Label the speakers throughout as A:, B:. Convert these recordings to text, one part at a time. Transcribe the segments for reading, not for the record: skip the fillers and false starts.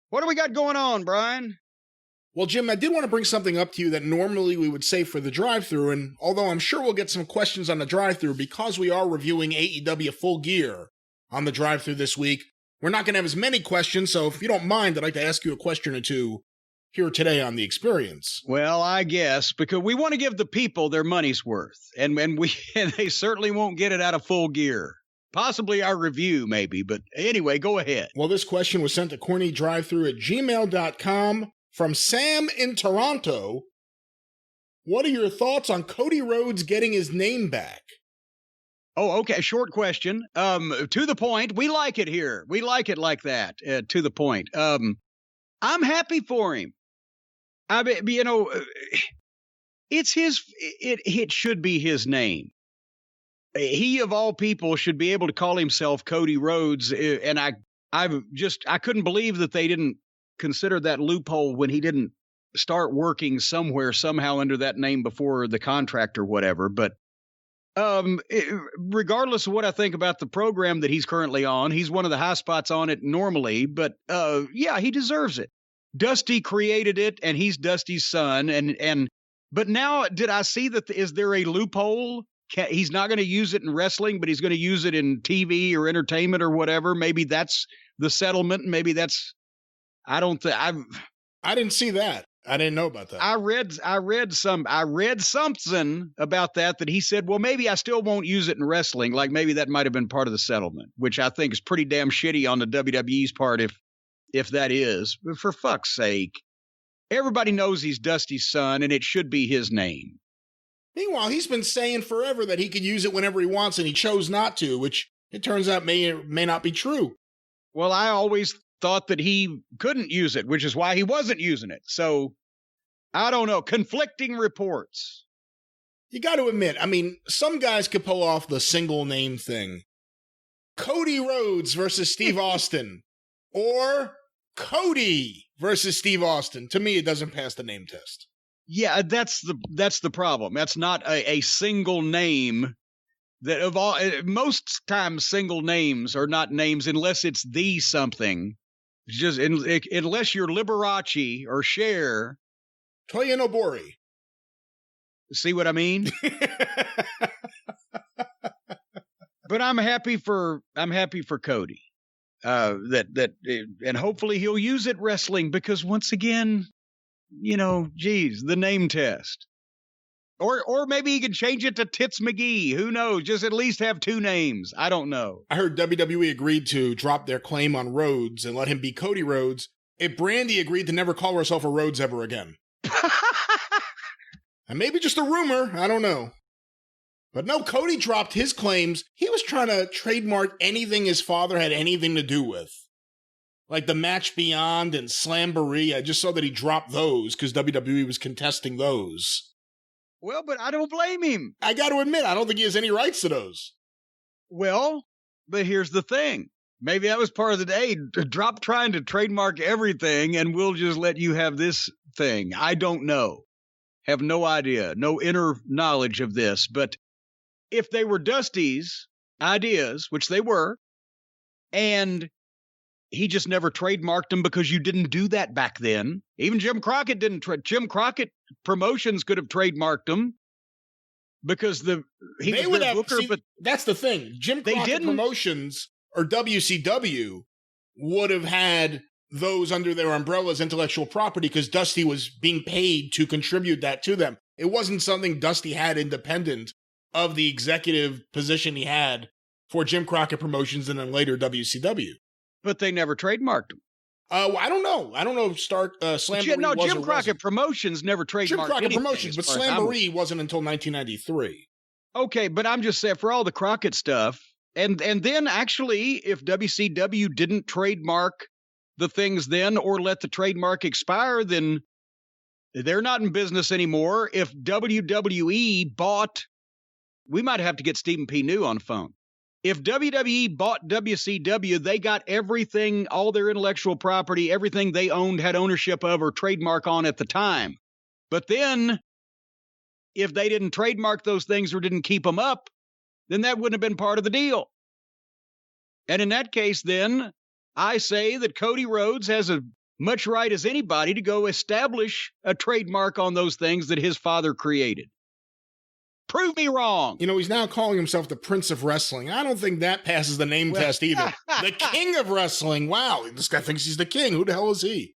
A: What do we got going on, Brian?
B: Well, Jim, I did want to bring something up to you that normally we would say for the drive-thru, and although I'm sure we'll get some questions on the drive-thru, because we are reviewing AEW Full Gear on the drive-thru this week, we're not going to have as many questions, so if you don't mind, I'd like to ask you a question or two here today on the experience.
A: Well, I guess, because we want to give the people their money's worth, and they certainly won't get it out of Full Gear. Possibly our review, maybe, but anyway, go ahead.
B: Well, this question was sent to cornydrivethru@gmail.com from Sam in Toronto. What are your thoughts on Cody Rhodes getting his name back?
A: Oh, okay. Short question. To the point. We like it here. We like it like that. To the point. I'm happy for him. I mean, it's his. It should be his name. He of all people should be able to call himself Cody Rhodes. And I couldn't believe that they didn't consider that loophole when he didn't start working somehow under that name before the contract or whatever. But regardless of what I think about the program that he's currently on, he's one of the high spots on it normally. But yeah, he deserves it. Dusty created it, and he's Dusty's son. But now, did I see that? Is there a loophole? He's not going to use it in wrestling, but he's going to use it in TV or entertainment or whatever. Maybe that's the settlement. Maybe that's. I
B: didn't see that. I didn't know about that.
A: I read something about that he said, well, maybe I still won't use it in wrestling. Like maybe that might have been part of the settlement, which I think is pretty damn shitty on the WWE's part if that is. But for fuck's sake, everybody knows he's Dusty's son, and it should be his name.
B: Meanwhile, he's been saying forever that he could use it whenever he wants, and he chose not to, which it turns out may or may not be true.
A: Well, I always thought that he couldn't use it, which is why he wasn't using it. So, I don't know. Conflicting reports.
B: You got to admit, I mean, some guys could pull off the single name thing. Cody Rhodes versus Steve Austin. Or Cody versus Steve Austin. To me, it doesn't pass the name test.
A: Yeah, that's the problem. That's not a single name. That of all, most times single names are not names unless it's the something. Just unless you're Liberace or Cher.
B: Toya Nobori.
A: See what I mean? But I'm happy for Cody. And hopefully he'll use it wrestling, because once again, the name test. Or maybe he can change it to Tits McGee. Who knows? Just at least have two names. I don't know.
B: I heard WWE agreed to drop their claim on Rhodes and let him be Cody Rhodes if Brandy agreed to never call herself a Rhodes ever again. And maybe just a rumor. I don't know. But no, Cody dropped his claims. He was trying to trademark anything his father had anything to do with. Like the Match Beyond and Slamboree. I just saw that he dropped those because WWE was contesting those.
A: Well, but I don't blame him.
B: I got to admit, I don't think he has any rights to those.
A: Well, but here's the thing. Maybe that was part of the day. Drop trying to trademark everything, and we'll just let you have this thing. I don't know. Have no idea. No inner knowledge of this. But if they were Dusty's ideas, which they were, and he just never trademarked them because you didn't do that back then. Even Jim Crockett didn't. Jim Crockett Promotions could have trademarked them because he was their booker. But
B: that's the thing. Jim Crockett Promotions or WCW would have had those under their umbrella as intellectual property because Dusty was being paid to contribute that to them. It wasn't something Dusty had independent of the executive position he had for Jim Crockett Promotions and then later WCW.
A: But they never trademarked them.
B: I don't know. I don't know if Slamboree was
A: Jim Crockett Promotions never trademarked
B: Jim Crockett
A: anything,
B: Promotions, but Slamboree wasn't until 1993.
A: Okay, but I'm just saying, for all the Crockett stuff, and then actually, if WCW didn't trademark the things then or let the trademark expire, then they're not in business anymore. If WWE bought, we might have to get Stephen P. New on the phone. If WWE bought WCW, they got everything, all their intellectual property, everything they owned, had ownership of or trademark on at the time. But then, if they didn't trademark those things or didn't keep them up, then that wouldn't have been part of the deal. And in that case, then, I say that Cody Rhodes has a much right as anybody to go establish a trademark on those things that his father created. Prove me wrong.
B: He's now calling himself the Prince of Wrestling. I don't think that passes the name test either. The King of Wrestling. Wow, this guy thinks he's the king. Who the hell is he?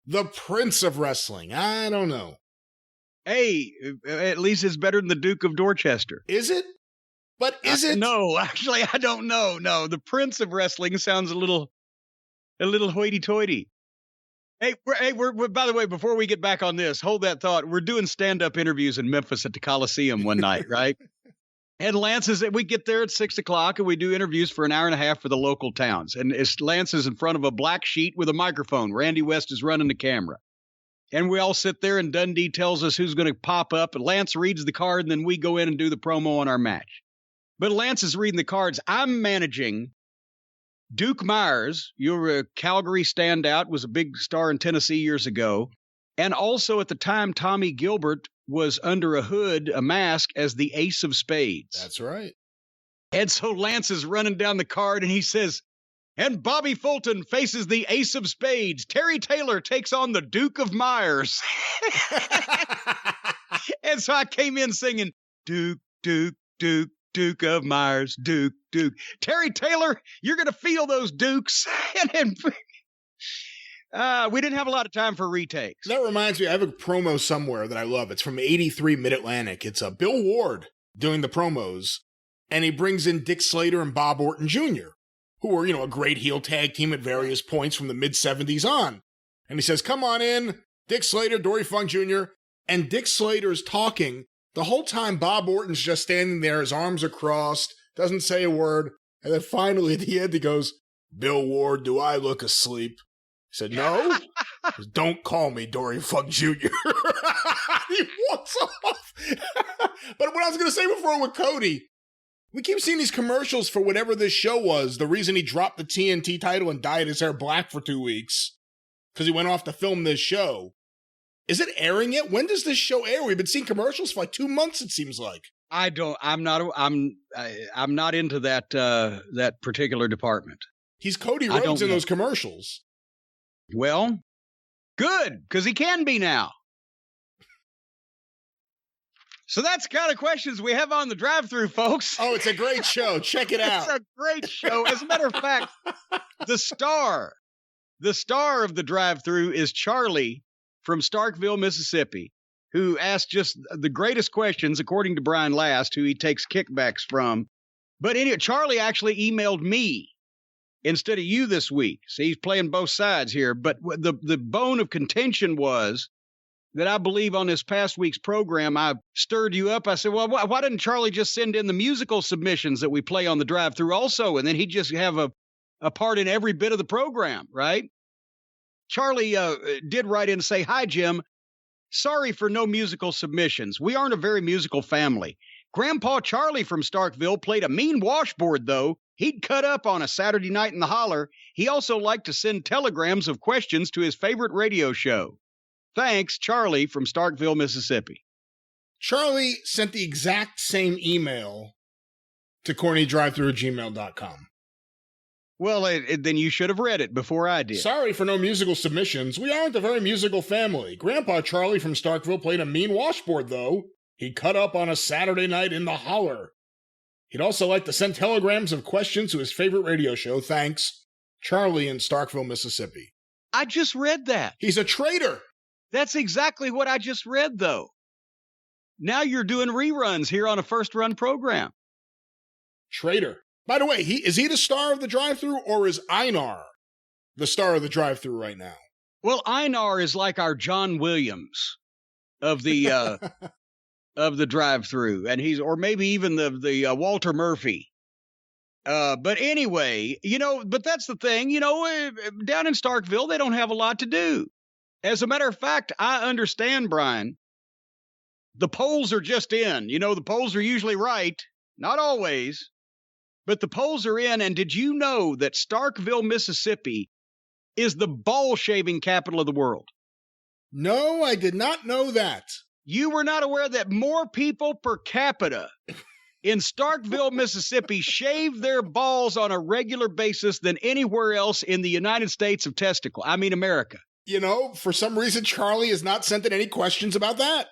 B: The Prince of Wrestling. I don't know.
A: Hey, at least it's better than the Duke of Dorchester.
B: Is it? But is it?
A: No, actually, I don't know. No, the Prince of Wrestling sounds a little hoity-toity. Hey, we're by the way, before we get back on this, hold that thought. We're doing stand-up interviews in Memphis at the Coliseum one night, right? And we get there at 6:00 and we do interviews for an hour and a half for the local towns. And Lance is in front of a black sheet with a microphone. Randy West is running the camera. And we all sit there and Dundee tells us who's going to pop up. And Lance reads the card and then we go in and do the promo on our match. But Lance is reading the cards. I'm managing Duke Myers. You're a Calgary standout, was a big star in Tennessee years ago. And also at the time, Tommy Gilbert was under a hood, a mask, as the Ace of Spades.
B: That's right.
A: And so Lance is running down the card and he says, and Bobby Fulton faces the Ace of Spades. Terry Taylor takes on the Duke of Myers. And so I came in singing, Duke, Duke, Duke, Duke of Myers, Duke, Duke. Terry Taylor, you're going to feel those Dukes. And we didn't have a lot of time for retakes.
B: That reminds me, I have a promo somewhere that I love. It's from 83 Mid-Atlantic. It's Bill Ward doing the promos, and he brings in Dick Slater and Bob Orton Jr., who were, a great heel tag team at various points from the mid-'70s on. And he says, come on in, Dick Slater, Dory Funk Jr., and Dick Slater's talking. The whole time, Bob Orton's just standing there, his arms are crossed, doesn't say a word, and then finally at the end he goes, Bill Ward, do I look asleep? He said, no. He says, don't call me Dory Funk Jr. He walks off. But what I was going to say before with Cody, we keep seeing these commercials for whatever this show was. The reason he dropped the TNT title and dyed his hair black for 2 weeks, because he went off to film this show. Is it airing yet? When does this show air? We've been seeing commercials for like 2 months, it seems like.
A: I'm not into that particular department.
B: He's Cody Rhodes in those commercials.
A: Well, good, because he can be now. So that's the kind of questions we have on the drive-thru, folks.
B: Oh, it's a great show. Check it out.
A: It's a great show. As a matter of fact, the star of the drive-thru is Charlie from Starkville, Mississippi, who asked just the greatest questions, according to Brian Last, who he takes kickbacks from. But anyway, Charlie actually emailed me instead of you this week. So he's playing both sides here. But the bone of contention was that I believe on this past week's program, I stirred you up. I said, well, why didn't Charlie just send in the musical submissions that we play on the drive-thru also? And then he'd just have a part in every bit of the program, right? Charlie did write in and say, hi, Jim. Sorry for no musical submissions. We aren't a very musical family. Grandpa Charlie from Starkville played a mean washboard, though. He'd cut up on a Saturday night in the holler. He also liked to send telegrams of questions to his favorite radio show. Thanks, Charlie from Starkville, Mississippi.
B: Charlie sent the exact same email to cornydrivethru@gmail.com.
A: Well, then you should have read it before I did.
B: Sorry for no musical submissions. We aren't a very musical family. Grandpa Charlie from Starkville played a mean washboard, though. He cut up on a Saturday night in the holler. He'd also like to send telegrams of questions to his favorite radio show. Thanks, Charlie in Starkville, Mississippi.
A: I just read that.
B: He's a traitor.
A: That's exactly what I just read, though. Now you're doing reruns here on a first-run program.
B: Traitor. By the way, is he the star of the drive-thru, or is Einar the star of the drive-thru right now?
A: Well, Einar is like our John Williams of the of the drive-thru, and or maybe even the Walter Murphy. But anyway, but that's the thing, down in Starkville, they don't have a lot to do. As a matter of fact, I understand, Brian, the polls are just in. The polls are usually right, not always. But the polls are in, and did you know that Starkville, Mississippi is the ball shaving capital of the world?
B: No, I did not know that.
A: You were not aware that more people per capita in Starkville, Mississippi shave their balls on a regular basis than anywhere else in the United States of America.
B: for some reason, Charlie has not sent in any questions about that.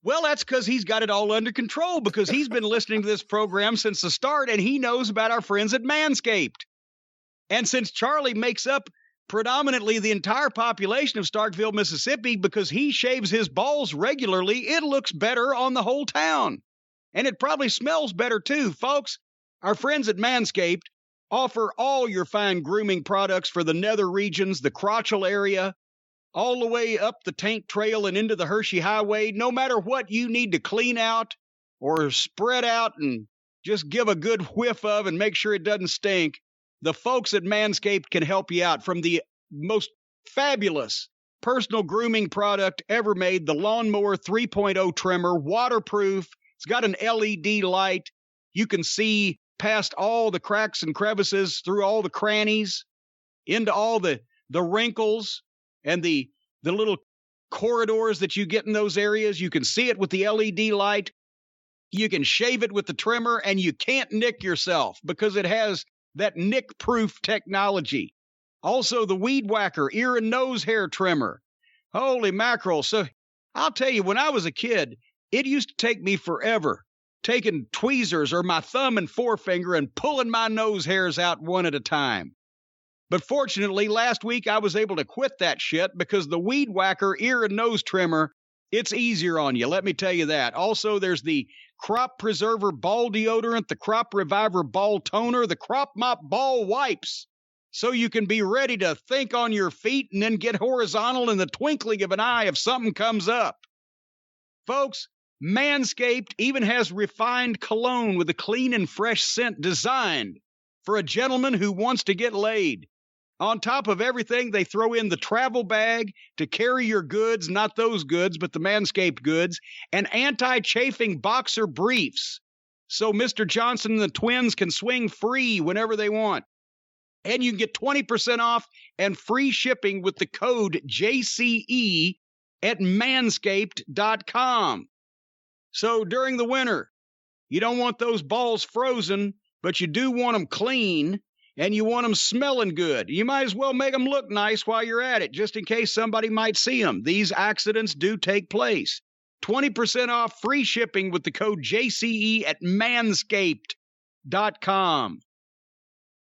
A: Well, that's because he's got it all under control, because he's been listening to this program since the start, and he knows about our friends at Manscaped. And since Charlie makes up predominantly the entire population of Starkville, Mississippi, because he shaves his balls regularly, it looks better on the whole town. And it probably smells better too. Folks, our friends at Manscaped offer all your fine grooming products for the nether regions, the crotchal area, all the way up the Tank Trail and into the Hershey Highway. No matter what you need to clean out or spread out and just give a good whiff of and make sure it doesn't stink, the folks at Manscaped can help you out. From the most fabulous personal grooming product ever made, the Lawnmower 3.0 trimmer, waterproof. It's got an LED light. You can see past all the cracks and crevices, through all the crannies, into all the wrinkles and the little corridors that you get in those areas. You can see it with the LED light. You can shave it with the trimmer, and you can't nick yourself because it has that nick-proof technology. Also, the Weed Whacker ear and nose hair trimmer. Holy mackerel. So I'll tell you, when I was a kid, it used to take me forever taking tweezers or my thumb and forefinger and pulling my nose hairs out one at a time. But fortunately, last week I was able to quit that shit because the Weed Whacker ear and nose trimmer, it's easier on you, let me tell you that. Also, there's the Crop Preserver Ball Deodorant, the Crop Reviver Ball Toner, the Crop Mop Ball Wipes, so you can be ready to think on your feet and then get horizontal in the twinkling of an eye if something comes up. Folks, Manscaped even has refined cologne with a clean and fresh scent designed for a gentleman who wants to get laid. On top of everything, they throw in the travel bag to carry your goods, not those goods, but the Manscaped goods, and anti-chafing boxer briefs, so Mr. Johnson and the twins can swing free whenever they want. And you can get 20% off and free shipping with the code JCE at manscaped.com. So during the winter, you don't want those balls frozen, but you do want them clean. And you want them smelling good. You might as well make them look nice while you're at it, just in case somebody might see them. These accidents do take place. 20% off, free shipping with the code JCE at manscaped.com.